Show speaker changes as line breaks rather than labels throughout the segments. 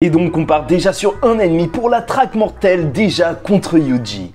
Et donc on part déjà sur un ennemi pour la traque mortelle, déjà contre Yuji.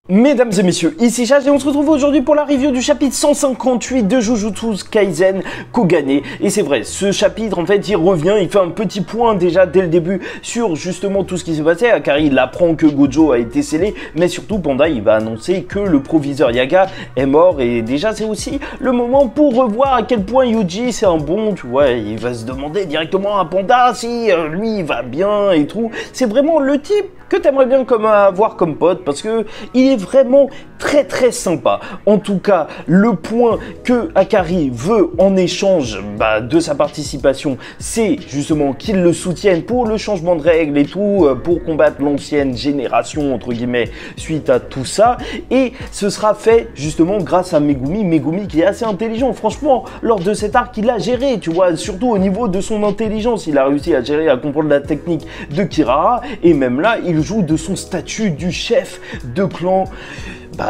Mesdames et messieurs, ici Chage et on se retrouve aujourd'hui pour la review du chapitre 158 de Jujutsu Kaisen Kogane. Et c'est vrai, ce chapitre en fait il revient, il fait un petit point déjà dès le début sur justement tout ce qui s'est passé, car il apprend que Gojo a été scellé, mais surtout Panda il va annoncer que le proviseur Yaga est mort. Et déjà c'est aussi le moment pour revoir à quel point Yuji c'est un bon, tu vois, il va se demander directement à Panda si lui il va bien et tout. C'est vraiment le type que t'aimerais bien avoir comme pote, parce que il est vraiment très sympa. En tout cas, le point que Akari veut en échange de sa participation, c'est justement qu'il le soutienne pour le changement de règles et tout, pour combattre l'ancienne génération entre guillemets suite à tout ça. Et ce sera fait justement grâce à Megumi qui est assez intelligent. Franchement, lors de cet arc, il a géré, tu vois, surtout au niveau de son intelligence, il a réussi à gérer, à comprendre la technique de Kirara, et même là, il joue de son statut du chef de clan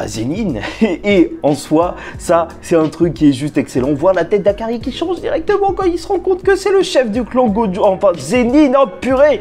Zenin. Et en soi, ça, c'est un truc qui est juste excellent. Voir la tête d'Akari qui change directement quand il se rend compte que c'est le chef du clan Gojo, enfin Zenin, oh purée,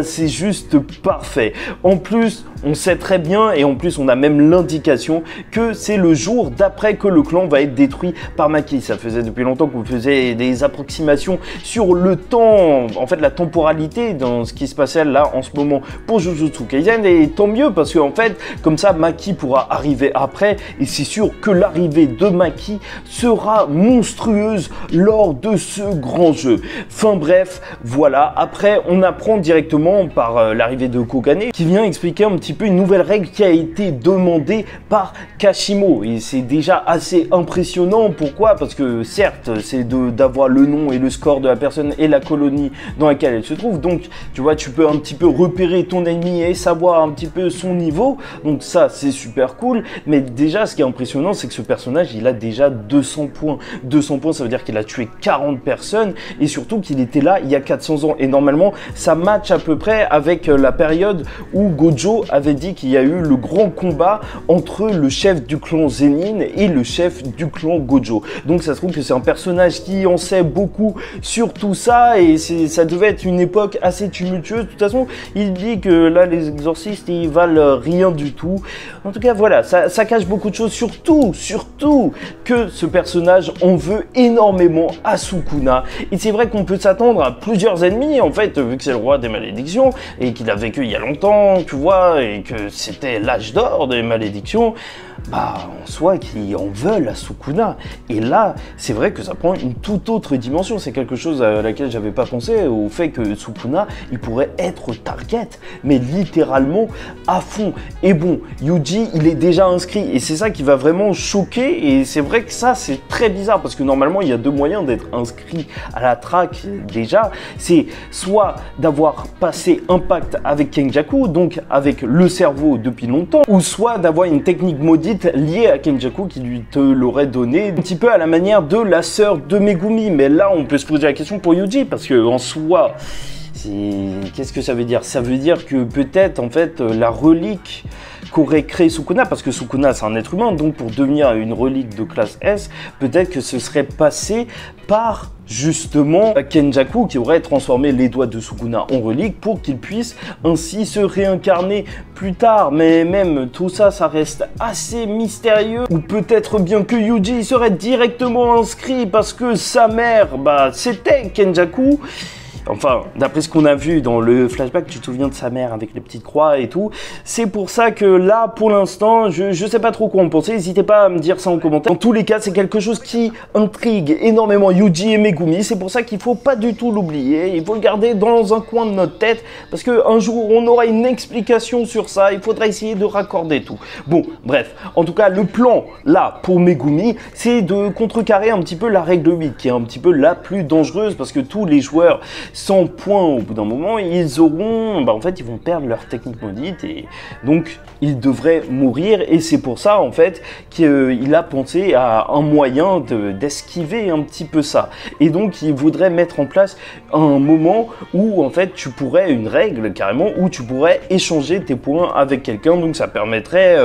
c'est juste parfait. En plus, on sait très bien, et en plus on a même l'indication que c'est le jour d'après que le clan va être détruit par Maki. Ça faisait depuis longtemps qu'on faisait des approximations sur le temps, en fait la temporalité dans ce qui se passait là en ce moment pour Jujutsu Kaisen, et tant mieux parce que en fait comme ça Maki pourra arriver après, et c'est sûr que l'arrivée de Maki sera monstrueuse lors de ce grand jeu. Enfin bref, voilà, après on apprend directement par l'arrivée de Kogane qui vient expliquer un petit peu une nouvelle règle qui a été demandée par Kashimo, et c'est déjà assez impressionnant. Pourquoi? Parce que certes c'est d'avoir le nom et le score de la personne et la colonie dans laquelle elle se trouve, donc tu vois, tu peux un petit peu repérer ton ennemi et savoir un petit peu son niveau, donc ça c'est super cool. Mais déjà ce qui est impressionnant, c'est que ce personnage il a déjà 200 points. 200 points, ça veut dire qu'il a tué 40 personnes, et surtout qu'il était là il y a 400 ans, et normalement ça match à peu près avec la période où Gojo avait dit qu'il y a eu le grand combat entre le chef du clan Zenin et le chef du clan Gojo. Donc ça se trouve que c'est un personnage qui en sait beaucoup sur tout ça, et ça devait être une époque assez tumultueuse. De toute façon, il dit que là les exorcistes ils valent rien du tout. En tout cas voilà, ça cache beaucoup de choses, surtout que ce personnage en veut énormément à Sukuna. Et c'est vrai qu'on peut s'attendre à plusieurs ennemis en fait, vu que c'est le roi des malédictions et qu'il a vécu il y a longtemps, tu vois, et que c'était l'âge d'or des malédictions, en soi qui en veulent à Sukuna. Et là, c'est vrai que ça prend une toute autre dimension. C'est quelque chose à laquelle j'avais pas pensé, au fait que Sukuna, il pourrait être target, mais littéralement à fond. Et bon, Yuji, il est déjà inscrit, et c'est ça qui va vraiment choquer. Et c'est vrai que ça, c'est très bizarre, parce que normalement, il y a deux moyens d'être inscrit à la track déjà. C'est soit d'avoir passé un pacte avec Kenjaku, donc avec le cerveau depuis longtemps, ou soit d'avoir une technique maudite liée à Kenjaku qui lui te l'aurait donné, un petit peu à la manière de la sœur de Megumi. Mais là on peut se poser la question pour Yuji, parce que en soi, qu'est-ce que ça veut dire? Ça veut dire que peut-être en fait la relique qu'aurait créé Sukuna, parce que Sukuna c'est un être humain, donc pour devenir une relique de classe S, peut-être que ce serait passé par justement Kenjaku qui aurait transformé les doigts de Sukuna en relique pour qu'il puisse ainsi se réincarner plus tard. Mais même tout ça, ça reste assez mystérieux. Ou peut-être bien que Yuji serait directement inscrit parce que sa mère, c'était Kenjaku. Enfin, d'après ce qu'on a vu dans le flashback, tu te souviens de sa mère avec les petites croix et tout. C'est pour ça que là, pour l'instant, je sais pas trop quoi en penser. N'hésitez pas à me dire ça en commentaire. En tous les cas, c'est quelque chose qui intrigue énormément Yuji et Megumi. C'est pour ça qu'il faut pas du tout l'oublier. Il faut le garder dans un coin de notre tête, parce que un jour, on aura une explication sur ça. Il faudra essayer de raccorder tout. Bon, bref. En tout cas, le plan, là, pour Megumi, c'est de contrecarrer un petit peu la règle 8, qui est un petit peu la plus dangereuse, parce que tous les joueurs 100 points au bout d'un moment, ils auront, en fait, ils vont perdre leur technique maudite et donc ils devraient mourir. Et c'est pour ça, en fait, qu'il a pensé à un moyen d'esquiver un petit peu ça. Et donc, il voudrait mettre en place un moment où, en fait, tu pourrais, une règle carrément, où tu pourrais échanger tes points avec quelqu'un. Donc, ça permettrait,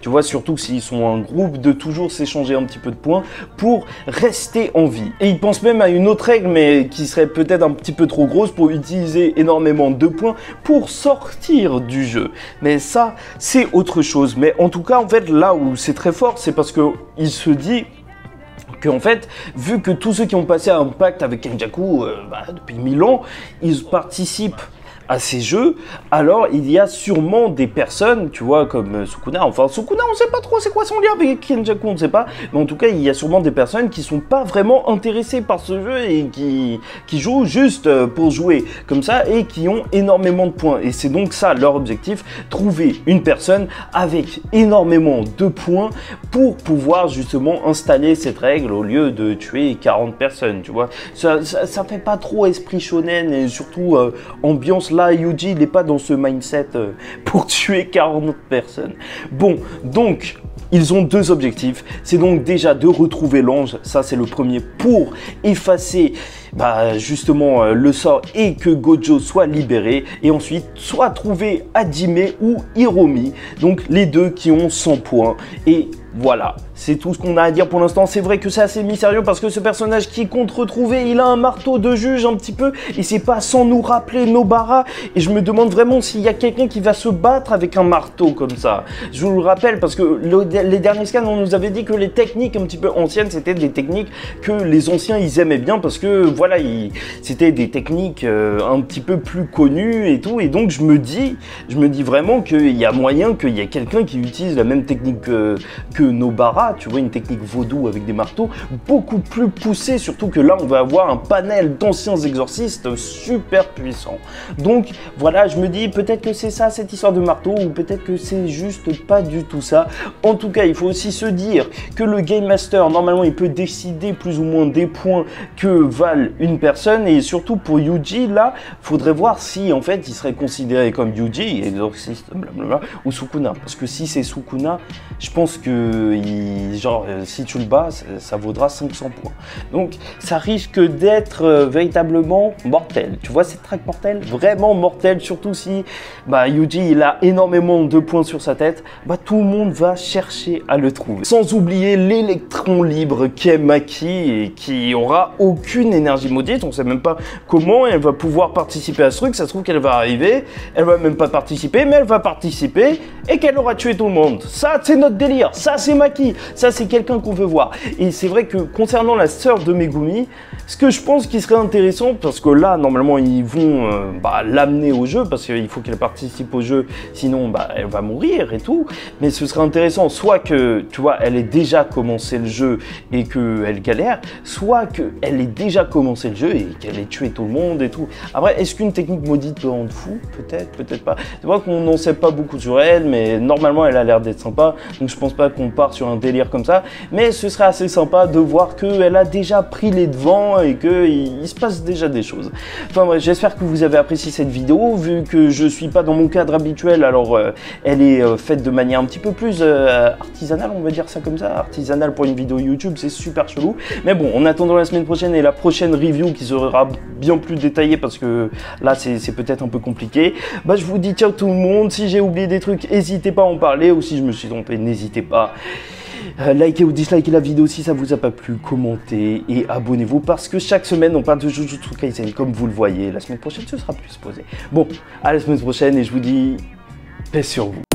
tu vois, surtout s'ils sont un groupe, de toujours s'échanger un petit peu de points pour rester en vie. Et il pense même à une autre règle, mais qui serait peut-être un petit peu trop grosse pour utiliser énormément de points pour sortir du jeu. Mais ça, c'est autre chose. Mais en tout cas, en fait, là où c'est très fort, c'est parce que il se dit qu'en fait, vu que tous ceux qui ont passé un pacte avec Kenjaku depuis 1000 ans, ils participent à ces jeux, alors il y a sûrement des personnes, tu vois, comme Sukuna. Enfin, Sukuna, on sait pas trop c'est quoi son lien avec Kenjaku, on ne sait pas. Mais en tout cas, il y a sûrement des personnes qui sont pas vraiment intéressées par ce jeu et qui jouent juste pour jouer comme ça et qui ont énormément de points. Et c'est donc ça leur objectif, trouver une personne avec énormément de points pour pouvoir justement installer cette règle au lieu de tuer 40 personnes, tu vois. Ça fait pas trop esprit shonen et surtout ambiance. Là, Yuji, il n'est pas dans ce mindset pour tuer 40 personnes. Bon, donc, ils ont deux objectifs. C'est donc déjà de retrouver l'ange, ça c'est le premier, pour effacer justement le sort et que Gojo soit libéré. Et ensuite, soit trouver Hajime ou Hiromi, donc les deux qui ont 100 points. Et voilà, c'est tout ce qu'on a à dire pour l'instant. C'est vrai que c'est assez mystérieux parce que ce personnage qui compte retrouver, il a un marteau de juge un petit peu et c'est pas sans nous rappeler Nobara. Et je me demande vraiment s'il y a quelqu'un qui va se battre avec un marteau comme ça. Je vous le rappelle parce que les derniers scans, on nous avait dit que les techniques un petit peu anciennes, c'était des techniques que les anciens, ils aimaient bien parce que voilà, c'était des techniques un petit peu plus connues et tout. Et donc je me dis vraiment qu'il y a moyen qu'il y ait quelqu'un qui utilise la même technique que Nobara, tu vois, une technique vaudou avec des marteaux beaucoup plus poussée, surtout que là on va avoir un panel d'anciens exorcistes super puissants. Donc voilà, je me dis peut-être que c'est ça cette histoire de marteau ou peut-être que c'est juste pas du tout ça. En tout cas, il faut aussi se dire que le Game Master, normalement, il peut décider plus ou moins des points que valent une personne et surtout pour Yuji, là, faudrait voir si en fait il serait considéré comme Yuji, exorciste, blablabla, ou Sukuna. Parce que si c'est Sukuna, je pense que si tu le bats, ça vaudra 500 points. Donc ça risque d'être véritablement mortel. Tu vois cette track mortelle? Vraiment mortelle, surtout si Yuji il a énormément de points sur sa tête, tout le monde va chercher à le trouver. Sans oublier l'électron libre qu'est Maki et qui aura aucune énergie maudite, on sait même pas comment elle va pouvoir participer à ce truc. Ça se trouve qu'elle va arriver, elle va même pas participer, mais elle va participer et qu'elle aura tué tout le monde. Ça c'est notre délire, ça c'est Maki, ça c'est quelqu'un qu'on veut voir. Et c'est vrai que concernant la sœur de Megumi, ce que je pense qui serait intéressant, parce que là normalement ils vont l'amener au jeu, parce qu'il faut qu'elle participe au jeu, sinon elle va mourir et tout, mais ce serait intéressant soit que tu vois elle ait déjà commencé le jeu et qu'elle galère, soit qu'elle ait déjà commencé le jeu et qu'elle ait tué tout le monde et tout. Après, est-ce qu'une technique maudite peut rendre fou? Peut-être, peut-être pas. C'est vrai qu'on n'en sait pas beaucoup sur elle, mais normalement elle a l'air d'être sympa, donc je pense pas qu'on part sur un délire comme ça, mais ce serait assez sympa de voir qu'elle a déjà pris les devants et qu'il se passe déjà des choses. Enfin bref, j'espère que vous avez apprécié cette vidéo, vu que je suis pas dans mon cadre habituel, alors elle est faite de manière un petit peu plus artisanale, on va dire ça comme ça, artisanale pour une vidéo YouTube, c'est super chelou, mais bon, en attendant la semaine prochaine et la prochaine review qui sera bien plus détaillée, parce que là c'est peut-être un peu compliqué, je vous dis ciao tout le monde. Si j'ai oublié des trucs, n'hésitez pas à en parler, ou si je me suis trompé, n'hésitez pas. Likez ou dislikez la vidéo si ça vous a pas plu, commentez et abonnez-vous parce que chaque semaine on parle de Jujutsu Kaisen comme vous le voyez. La semaine prochaine ce sera plus posé. Bon, à la semaine prochaine et je vous dis paix sur vous.